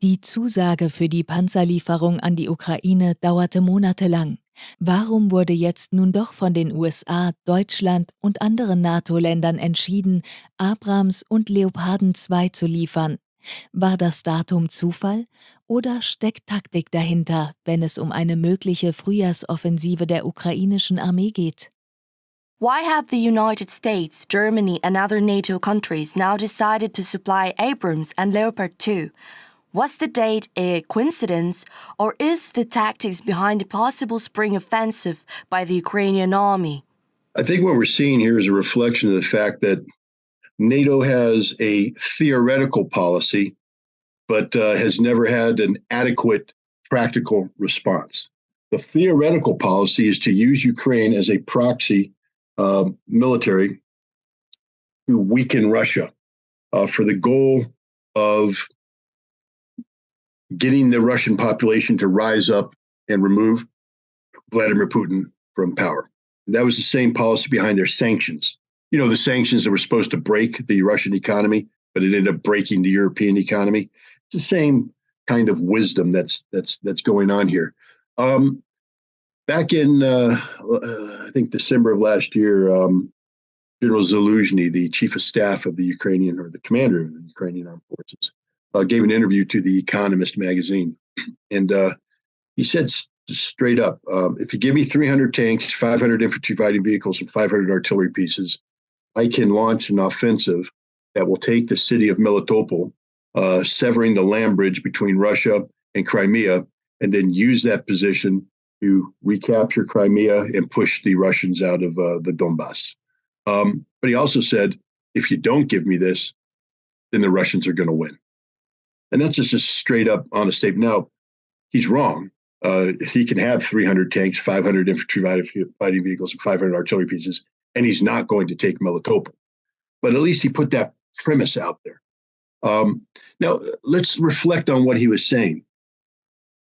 Die Zusage für die Panzerlieferung an die Ukraine dauerte monatelang. Warum wurde jetzt nun doch von den USA, Deutschland und anderen NATO-Ländern entschieden, Abrams und Leoparden 2 zu liefern? War das Datum Zufall oder steckt Taktik dahinter, wenn es um eine mögliche Frühjahrsoffensive der ukrainischen Armee geht? Why have the United States, Germany and other NATO countries now decided to supply Abrams and Leopard 2? Was the date a coincidence, or is the tactics behind a possible spring offensive by the Ukrainian army? I think what we're seeing here is a reflection of the fact that NATO has a theoretical policy, but has never had an adequate practical response. The theoretical policy is to use Ukraine as a proxy military to weaken Russia for the goal of getting the Russian population to rise up and remove Vladimir Putin from power. That was the same policy behind their sanctions. You know, the sanctions that were supposed to break the Russian economy, but it ended up breaking the European economy. It's the same kind of wisdom that's going on here. Back in, I think, December of last year, General Zaluzhny, the chief of staff of the Ukrainian, or the commander of the Ukrainian armed forces, gave an interview to The Economist magazine. And he said straight up, if you give me 300 tanks, 500 infantry fighting vehicles, and 500 artillery pieces, I can launch an offensive that will take the city of Melitopol, severing the land bridge between Russia and Crimea, and then use that position to recapture Crimea and push the Russians out of the Donbass. But he also said, if you don't give me this, then the Russians are going to win. And that's just a straight up honest statement. Now, he's wrong. He can have 300 tanks, 500 infantry fighting vehicles, and 500 artillery pieces, and he's not going to take Melitopol. But at least he put that premise out there. Now, let's reflect on what he was saying.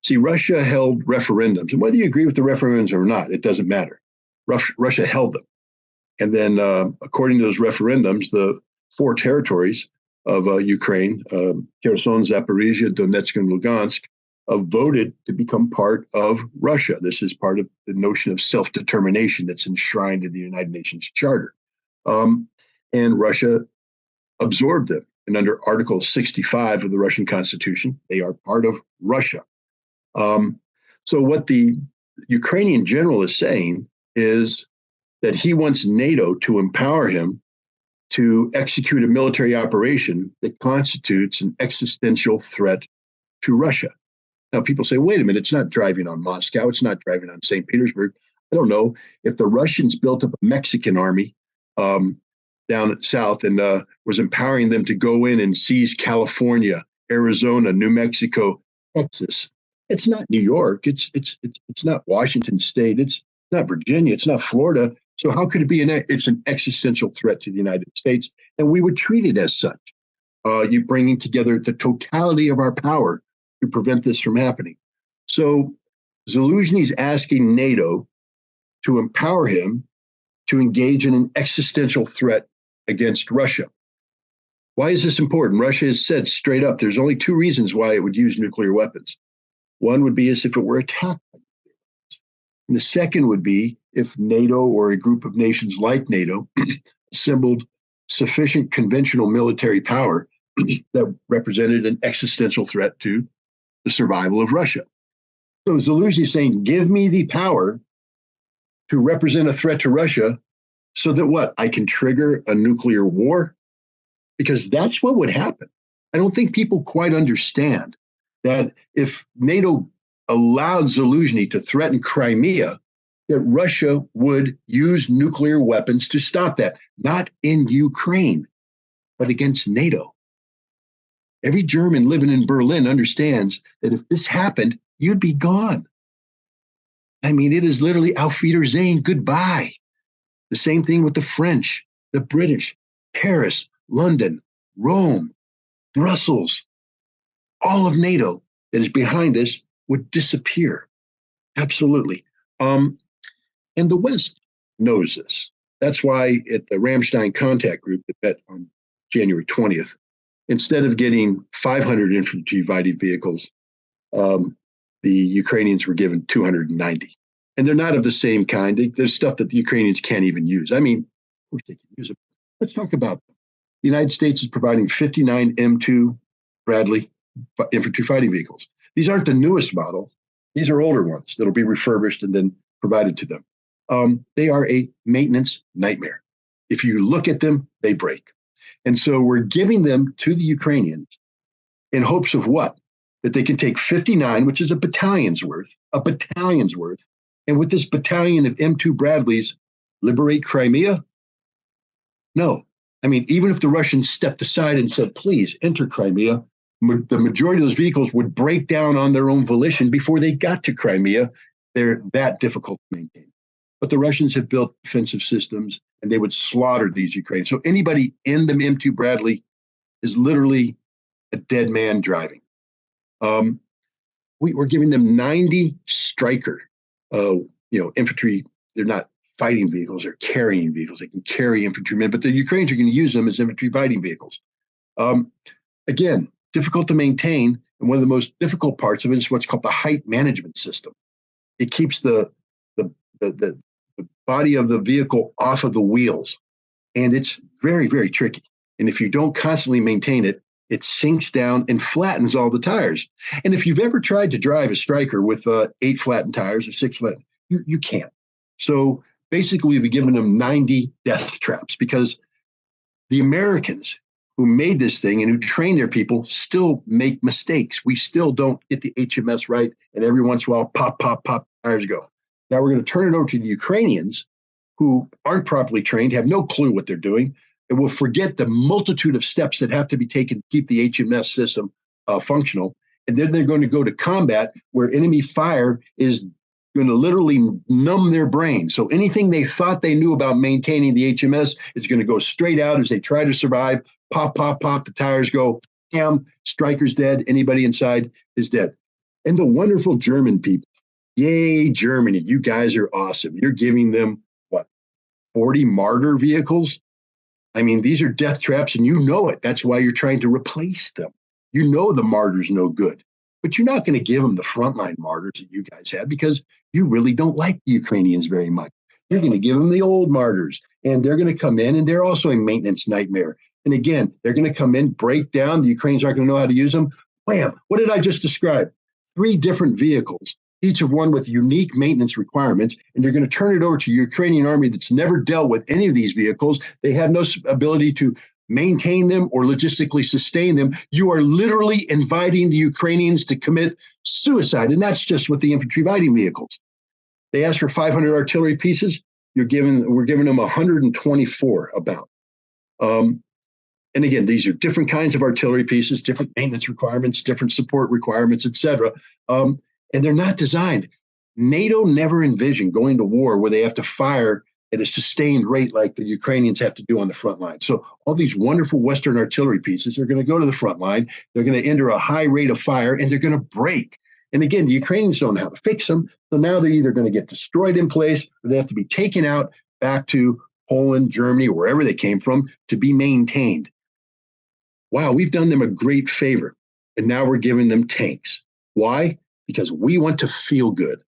See, Russia held referendums, and whether you agree with the referendums or not, it doesn't matter. Russia held them. And then, according to those referendums, the 4 territories of Ukraine, Kherson, Zaporizhia, Donetsk, and Lugansk, voted to become part of Russia. This is part of the notion of self-determination that's enshrined in the United Nations Charter. And Russia absorbed them. And under Article 65 of the Russian Constitution, they are part of Russia. So what the Ukrainian general is saying is that he wants NATO to empower him to execute a military operation that constitutes an existential threat to Russia. Now, people say, wait a minute, it's not driving on Moscow. It's not driving on St. Petersburg. I don't know if the Russians built up a Mexican army down south and was empowering them to go in and seize California, Arizona, New Mexico, Texas. It's not New York. It's not Washington State. It's not Virginia. It's not Florida. So how could it be it's an existential threat to the United States? And we would treat it as such. You bringing together the totality of our power to prevent this from happening. So Zaluzhny's asking NATO to empower him to engage in an existential threat against Russia. Why is this important? Russia has said straight up, there's only 2 reasons why it would use nuclear weapons. One would be as if it were attacked. And the second would be if NATO or a group of nations like NATO assembled sufficient conventional military power that represented an existential threat to the survival of Russia. So Zaluzhny is saying, give me the power to represent a threat to Russia so that what? I can trigger a nuclear war? Because that's what would happen. I don't think people quite understand that if NATO allowed Zaluzhny to threaten Crimea, that Russia would use nuclear weapons to stop that, not in Ukraine, but against NATO. Every German living in Berlin understands that if this happened, you'd be gone. I mean, it is literally Auf Wiedersehen, goodbye. The same thing with the French, the British, Paris, London, Rome, Brussels, all of NATO that is behind this would disappear. Absolutely. And the West knows this. That's why at the Ramstein contact group that met on January 20th, instead of getting 500 infantry fighting vehicles, the Ukrainians were given 290. And they're not of the same kind. There's stuff that the Ukrainians can't even use. I mean, of course they can use it. Let's talk about them. The United States is providing 59 M2 Bradley infantry fighting vehicles. These aren't the newest model. These are older ones that'll be refurbished and then provided to them. They are a maintenance nightmare. If you look at them, they break. And so we're giving them to the Ukrainians in hopes of what? That they can take 59, which is a battalion's worth, and with this battalion of M2 Bradleys, liberate Crimea? No. I mean, even if the Russians stepped aside and said, please enter Crimea, the majority of those vehicles would break down on their own volition before they got to Crimea. They're that difficult to maintain. But the Russians have built defensive systems, and they would slaughter these Ukrainians. So anybody in the M2 Bradley is literally a dead man driving. We're giving them 90 Stryker, infantry. They're not fighting vehicles; they're carrying vehicles. They can carry infantrymen, but the Ukrainians are going to use them as infantry fighting vehicles. Again, difficult to maintain, and one of the most difficult parts of it is what's called the height management system. It keeps the body of the vehicle off of the wheels, and it's very, very tricky. And if you don't constantly maintain it, it sinks down and flattens all the tires. And if you've ever tried to drive a Stryker with 8 flattened tires or 6 flattened, you can't. So basically, we've given them 90 death traps because the Americans who made this thing and who train their people still make mistakes. We still don't get the HMS right, and every once in a while, pop, tires go. Now we're going to turn it over to the Ukrainians who aren't properly trained, have no clue what they're doing, and will forget the multitude of steps that have to be taken to keep the HMS system functional. And then they're going to go to combat where enemy fire is going to literally numb their brain. So anything they thought they knew about maintaining the HMS is going to go straight out as they try to survive. Pop, the tires go, damn, Stryker's dead. Anybody inside is dead. And the wonderful German people, yay, Germany, you guys are awesome. You're giving them, 40 Marder vehicles? I mean, these are death traps, and you know it. That's why you're trying to replace them. You know the Marder's no good. But you're not going to give them the frontline Martyrs that you guys had because you really don't like the Ukrainians very much. You're going to give them the old Martyrs, and they're going to come in, and they're also a maintenance nightmare. And again, they're going to come in, break down. The Ukrainians aren't going to know how to use them. Wham! What did I just describe? 3 different vehicles, each of one with unique maintenance requirements, and you're going to turn it over to a Ukrainian army that's never dealt with any of these vehicles. They have no ability to maintain them or logistically sustain them. You are literally inviting the Ukrainians to commit suicide, and that's just with the infantry fighting vehicles. They asked for 500 artillery pieces. We're giving them 124 about. And again, these are different kinds of artillery pieces, different maintenance requirements, different support requirements, et cetera. And they're not designed. NATO never envisioned going to war where they have to fire at a sustained rate like the Ukrainians have to do on the front line. So all these wonderful Western artillery pieces are going to go to the front line. They're going to enter a high rate of fire, and they're going to break. And again, the Ukrainians don't know how to fix them. So now they're either going to get destroyed in place, or they have to be taken out back to Poland, Germany, or wherever they came from to be maintained. Wow, we've done them a great favor. And now we're giving them tanks. Why? Because we want to feel good.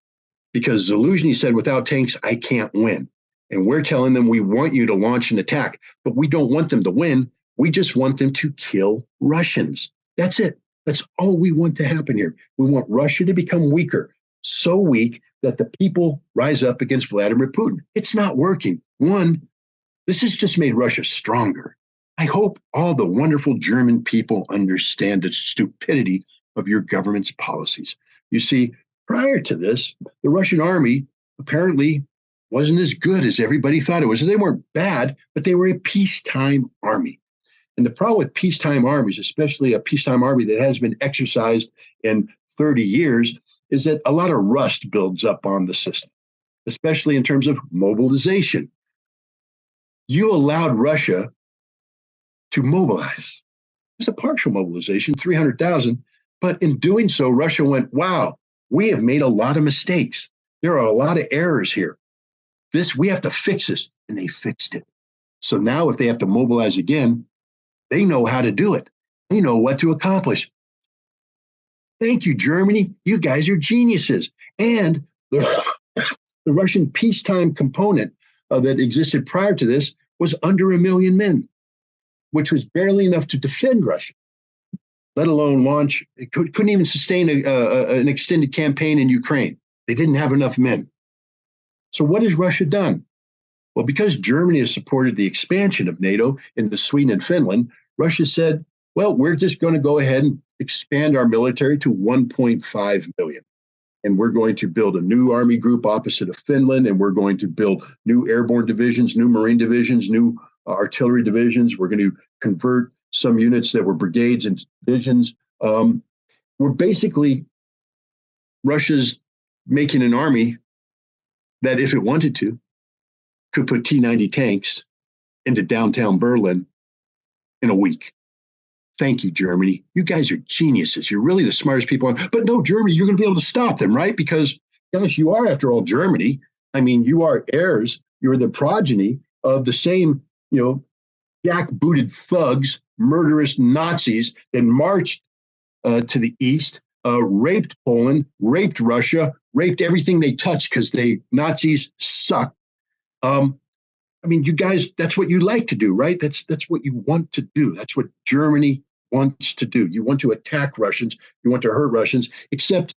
Because Zelensky said, without tanks, I can't win. And we're telling them we want you to launch an attack, but we don't want them to win. We just want them to kill Russians. That's it. That's all we want to happen here. We want Russia to become weaker, so weak that the people rise up against Vladimir Putin. It's not working. One, this has just made Russia stronger. I hope all the wonderful German people understand the stupidity of your government's policies. You see, prior to this, the Russian army apparently wasn't as good as everybody thought it was. They weren't bad, but they were a peacetime army. And the problem with peacetime armies, especially a peacetime army that has been exercised in 30 years, is that a lot of rust builds up on the system, especially in terms of mobilization. You allowed Russia to mobilize. It was a partial mobilization, 300,000. But in doing so, Russia went, wow, we have made a lot of mistakes. There are a lot of errors here. We have to fix this. And they fixed it. So now if they have to mobilize again, they know how to do it. You know what to accomplish. Thank you, Germany. You guys are geniuses. And the Russian peacetime component that existed prior to this was under 1 million men, which was barely enough to defend Russia, let alone launch. It couldn't even sustain an extended campaign in Ukraine. They didn't have enough men. So what has Russia done? Well, because Germany has supported the expansion of NATO into Sweden and Finland, Russia said, well, we're just going to go ahead and expand our military to 1.5 million. And we're going to build a new army group opposite of Finland, and we're going to build new airborne divisions, new marine divisions, new artillery divisions. We're going to convert some units that were brigades into divisions. We're basically, Russia's making an army that, if it wanted to, could put T-90 tanks into downtown Berlin in a week. Thank you, Germany. You guys are geniuses. You're really the smartest people on. But no, Germany, you're going to be able to stop them, right? Because, gosh, you are, after all, Germany. I mean, you are heirs. You're the progeny of the same, jackbooted thugs, murderous Nazis that marched to the east, raped Poland, raped Russia, raped everything they touched because Nazis suck. You guys, that's what you like to do, right? That's what you want to do. That's what Germany wants to do. You want to attack Russians. You want to hurt Russians, except,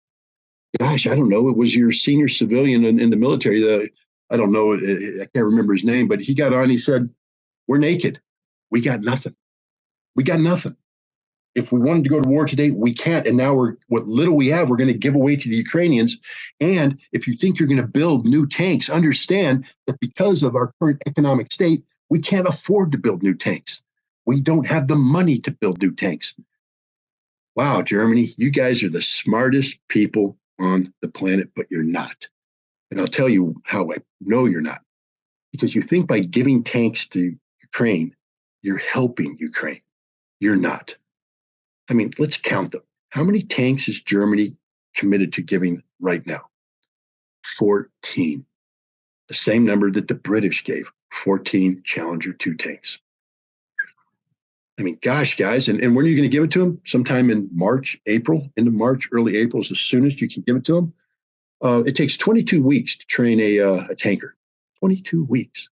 gosh, I don't know. It was your senior civilian in the military. I don't know. I can't remember his name, but he got on. He said, we're naked. We got nothing. We got nothing. If we wanted to go to war today, we can't. And now what little we have, we're going to give away to the Ukrainians. And if you think you're going to build new tanks, understand that because of our current economic state, we can't afford to build new tanks. We don't have the money to build new tanks. Wow, Germany, you guys are the smartest people on the planet, but you're not. And I'll tell you how I know you're not. Because you think by giving tanks to Ukraine, you're helping Ukraine. You're not. Let's count them. How many tanks is Germany committed to giving right now? 14. The same number that the British gave, 14 Challenger 2 tanks. Gosh, guys, and when are you going to give it to them? Sometime in March, April, end of March, early April is the soonest you can give it to them. It takes 22 weeks to train a tanker. 22 weeks.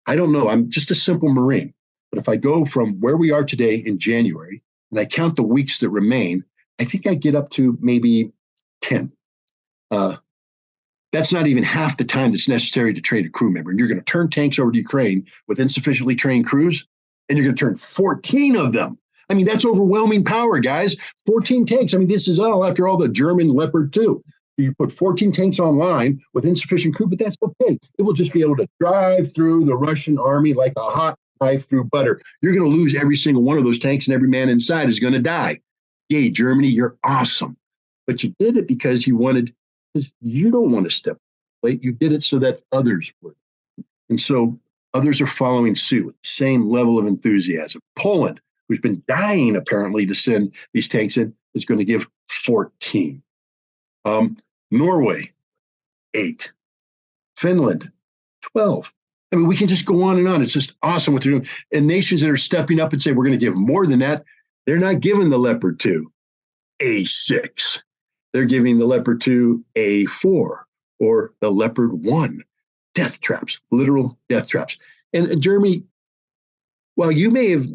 I don't know. I'm just a simple Marine. But if I go from where we are today in January, and I count the weeks that remain, I think I get up to maybe 10. That's not even half the time that's necessary to train a crew member. And you're going to turn tanks over to Ukraine with insufficiently trained crews, and you're going to turn 14 of them. That's overwhelming power, guys. 14 tanks. This is all after all the German Leopard 2. You put 14 tanks online with insufficient crew, but that's okay. It will just be able to drive through the Russian army like a hot knife through butter. You're going to lose every single one of those tanks, and every man inside is going to die. Yay, Germany, you're awesome. But you did it because you don't want to step late. You did it so that others would. And so others are following suit with the same level of enthusiasm. Poland, who's been dying apparently to send these tanks in, is going to give 14. Norway, 8. Finland, 12. We can just go on and on. It's just awesome what they're doing. And nations that are stepping up and say, we're going to give more than that, they're not giving the Leopard 2 A6. They're giving the Leopard 2 A4 or the Leopard 1. Death traps, literal death traps. And Germany, while you may have,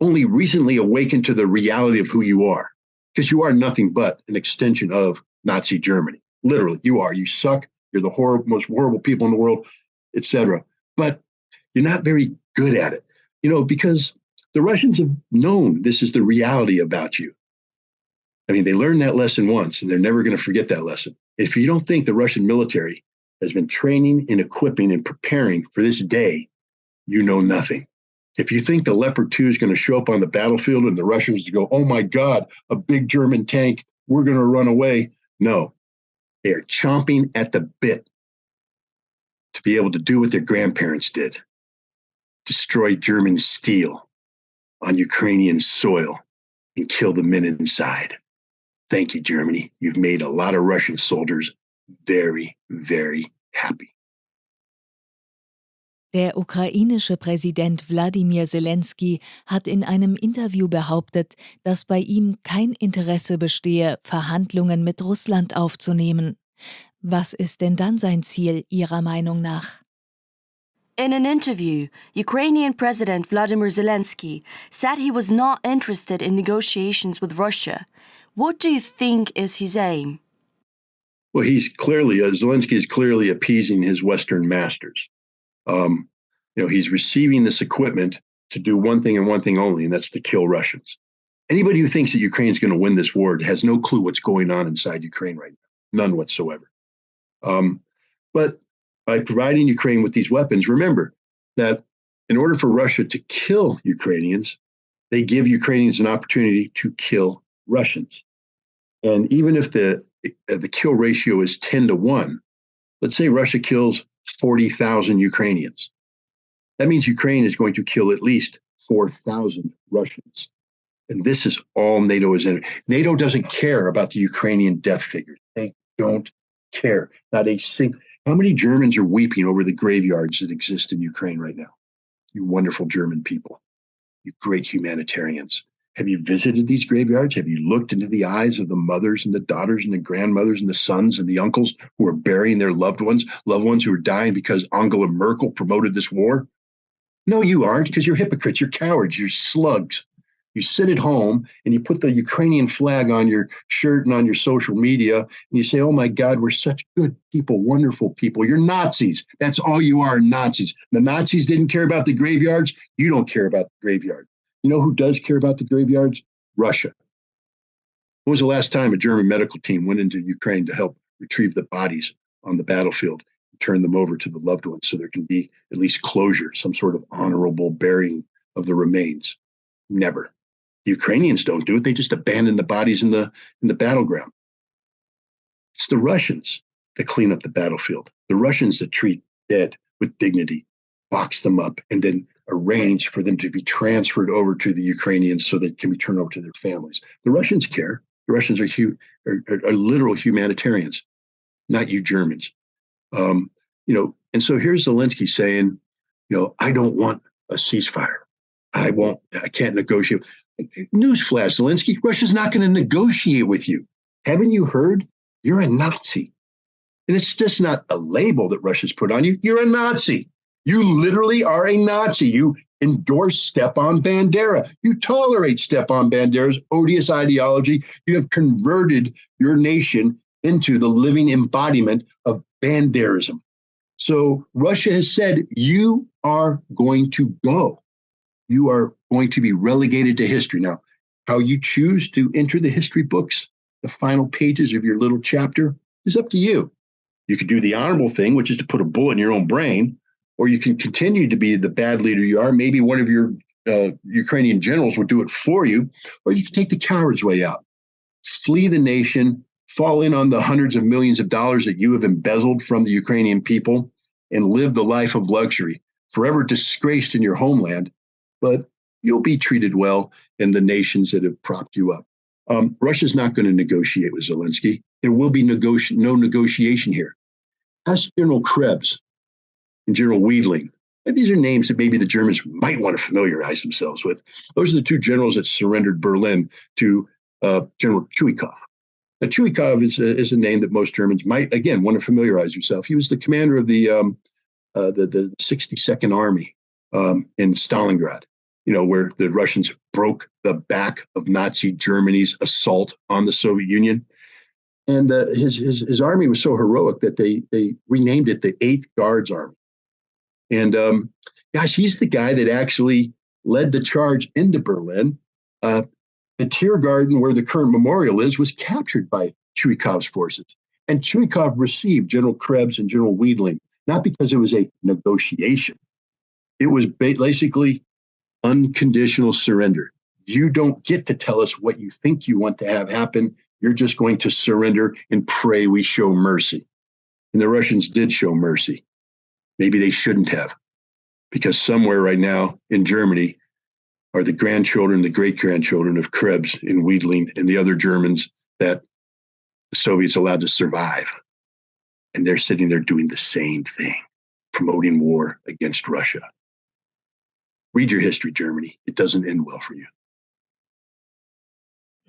only recently awakened to the reality of who you are, because you are nothing but an extension of Nazi Germany. Literally, you are. You suck. You're the most horrible people in the world, etc. But you're not very good at it, because the Russians have known this is the reality about you. They learned that lesson once, and they're never going to forget that lesson. If you don't think the Russian military has been training and equipping and preparing for this day, you know nothing. If you think the Leopard 2 is going to show up on the battlefield and the Russians go, oh my God, a big German tank, we're going to run away. No, they are chomping at the bit to be able to do what their grandparents did, destroy German steel on Ukrainian soil and kill the men inside. Thank you, Germany. You've made a lot of Russian soldiers very, very happy. Der ukrainische Präsident Wladimir Selenskyj hat in einem Interview behauptet, dass bei ihm kein Interesse bestehe, Verhandlungen mit Russland aufzunehmen. Was ist denn dann sein Ziel Ihrer Meinung nach? In an interview, Ukrainian President Vladimir Zelensky said he was not interested in negotiations with Russia. What do you think is his aim? Well, Zelensky is clearly appeasing his Western masters. He's receiving this equipment to do one thing and one thing only, and that's to kill Russians. Anybody who thinks that Ukraine is going to win this war has no clue what's going on inside Ukraine right now, none whatsoever. But by providing Ukraine with these weapons, remember that in order for Russia to kill Ukrainians, they give Ukrainians an opportunity to kill Russians. And even if the kill ratio is 10-1, let's say Russia kills 40,000 Ukrainians. That means Ukraine is going to kill at least 4,000 Russians. And this is all NATO is in. NATO doesn't care about the Ukrainian death figures. They don't care. Not a single. How many Germans are weeping over the graveyards that exist in Ukraine right now? You wonderful German people, you great humanitarians. Have you visited these graveyards? Have you looked into the eyes of the mothers and the daughters and the grandmothers and the sons and the uncles who are burying their loved ones who are dying because Angela Merkel promoted this war? No, you aren't, because you're hypocrites, you're cowards, you're slugs. You sit at home and you put the Ukrainian flag on your shirt and on your social media, and you say, oh my God, we're such good people, wonderful people. You're Nazis. That's all you are, Nazis. The Nazis didn't care about the graveyards. You don't care about the graveyard. You know who does care about the graveyards? Russia. When was the last time a German medical team went into Ukraine to help retrieve the bodies on the battlefield and turn them over to the loved ones so there can be at least closure, some sort of honorable burying of the remains? Never. The Ukrainians don't do it. They just abandon the bodies in the battleground. It's the Russians that clean up the battlefield. The Russians that treat dead with dignity, box them up, and then arrange for them to be transferred over to the Ukrainians so they can be turned over to their families. The Russians care. The Russians are literal humanitarians, not you Germans. And so here's Zelensky saying, I don't want a ceasefire. I can't negotiate. Newsflash, Zelensky, Russia's not going to negotiate with you. Haven't you heard? You're a Nazi. And it's just not a label that Russia's put on you. You're a Nazi. You literally are a Nazi. You endorse Stepan Bandera. You tolerate Stepan Bandera's odious ideology. You have converted your nation into the living embodiment of Banderism. So Russia has said, you are going to go. You are going to be relegated to history. Now, how you choose to enter the history books, the final pages of your little chapter, is up to you. You could do the honorable thing, which is to put a bullet in your own brain, or you can continue to be the bad leader you are. Maybe one of your Ukrainian generals will do it for you, or you can take the coward's way out. Flee the nation, fall in on the hundreds of millions of dollars that you have embezzled from the Ukrainian people, and live the life of luxury, forever disgraced in your homeland. But you'll be treated well in the nations that have propped you up. Russia's not going to negotiate with Zelensky. There will be no negotiation here. Ask General Krebs and General Wiedling. And these are names that maybe the Germans might want to familiarize themselves with. Those are the two generals that surrendered Berlin to General Chuikov. Now, Chuikov is a name that most Germans might, again, want to familiarize yourself. He was the commander of the 62nd Army in Stalingrad, where the Russians broke the back of Nazi Germany's assault on the Soviet Union. And his army was so heroic that they renamed it the 8th Guards Army. And he's the guy that actually led the charge into Berlin. The Tiergarten, where the current memorial is, was captured by Chuikov's forces. And Chuikov received General Krebs and General Wiedling, not because it was a negotiation. It was basically unconditional surrender. You don't get to tell us what you think you want to have happen. You're just going to surrender and pray we show mercy. And the Russians did show mercy. Maybe they shouldn't have, because somewhere right now in Germany are the grandchildren, the great-grandchildren of Krebs and Wiedling and the other Germans that the Soviets allowed to survive. And they're sitting there doing the same thing, promoting war against Russia. Read your history, Germany. It doesn't end well for you.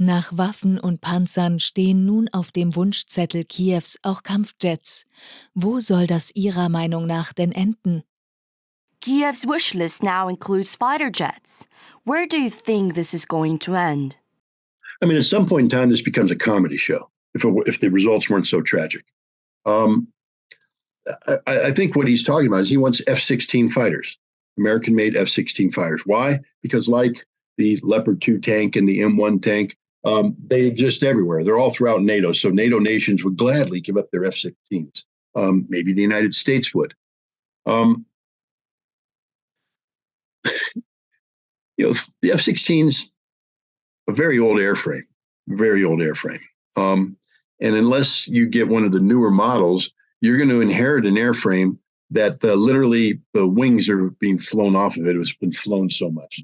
Nach Waffen und Panzern stehen nun auf dem Wunschzettel Kiews auch Kampfjets. Wo soll das Ihrer Meinung nach denn enden? Kiev's wish list now includes fighter jets. Where do you think this is going to end? I mean, at some point in time, this becomes a comedy show if the results weren't so tragic. I think what he's talking about is he wants F-16 fighters, American-made F-16 fighters. Why? Because like the Leopard 2 tank and the M1 tank, they exist everywhere. They're all throughout NATO. So NATO nations would gladly give up their F-16s. Maybe the United States would. The F-16's a very old airframe. And unless you get one of the newer models, you're going to inherit an airframe that literally the wings are being flown off of it. It's been flown so much.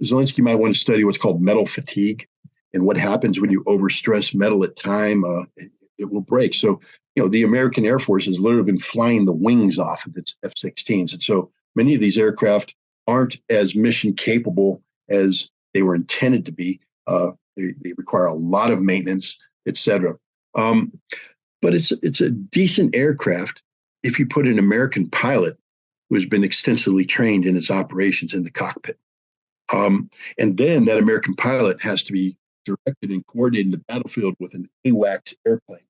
Zelensky might want to study what's called metal fatigue and what happens when you overstress metal at time. It will break. So, the American Air Force has literally been flying the wings off of its F-16s. And so many of these aircraft aren't as mission capable as they were intended to be. They require a lot of maintenance, et cetera. But it's a decent aircraft if you put an American pilot who has been extensively trained in its operations in the cockpit. And then that American pilot has to be directed and coordinated in the battlefield with an AWACS airplane,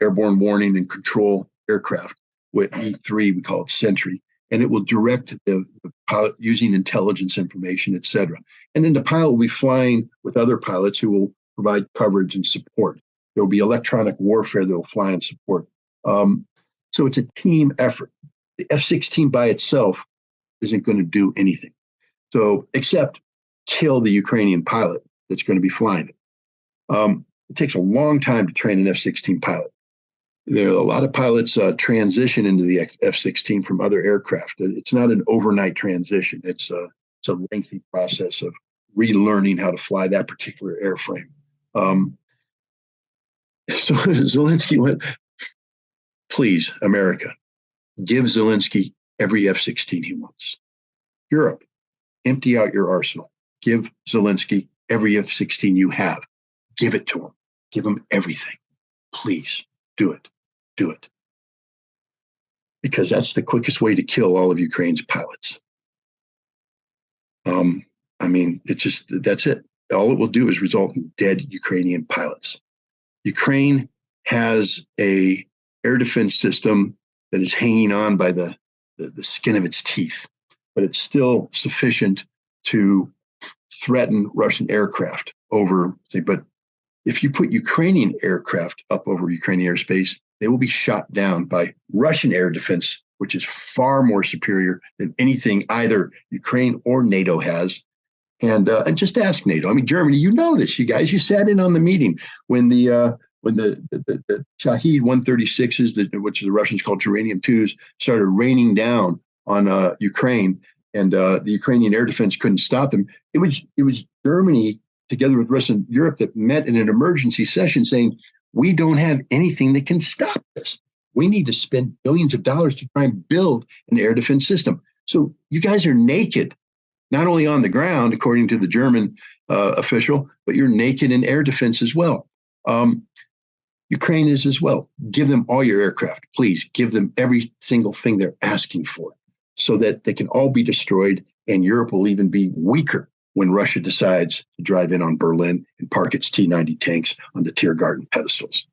airborne warning and control aircraft, with E3, we call it Sentry. And it will direct the pilot using intelligence information, et cetera. And then the pilot will be flying with other pilots who will provide coverage and support. There will be electronic warfare that will fly and support. So it's a team effort. The F-16 by itself isn't going to do anything. So except kill the Ukrainian pilot that's going to be flying it. It takes a long time to train an F-16 pilot. There are a lot of pilots transition into the F-16 from other aircraft. It's not an overnight transition. It's a lengthy process of relearning how to fly that particular airframe. So Zelensky went, please, America, give Zelensky every F-16 he wants. Europe, empty out your arsenal. Give Zelensky every F-16 you have. Give it to him. Give him everything. Please do it. Do it. Because that's the quickest way to kill all of Ukraine's pilots. That's it. All it will do is result in dead Ukrainian pilots. Ukraine has a air defense system that is hanging on by the skin of its teeth, but it's still sufficient to threaten Russian aircraft over, but if you put Ukrainian aircraft up over Ukrainian airspace, they will be shot down by Russian air defense, which is far more superior than anything either Ukraine or NATO has. And just ask NATO. I mean, Germany, you know this, you guys. You sat in on the meeting when the Shahed 136s, which the Russians call Geranium 2s, started raining down on Ukraine, and the Ukrainian air defense couldn't stop them. It was Germany together with the rest of Europe that met in an emergency session saying, we don't have anything that can stop this. We need to spend billions of dollars to try and build an air defense system. So you guys are naked, not only on the ground, according to the German official, but you're naked in air defense as well. Ukraine is as well. Give them all your aircraft. Please give them every single thing they're asking for so that they can all be destroyed, and Europe will even be weaker when Russia decides to drive in on Berlin and park its T-90 tanks on the Tiergarten pedestals.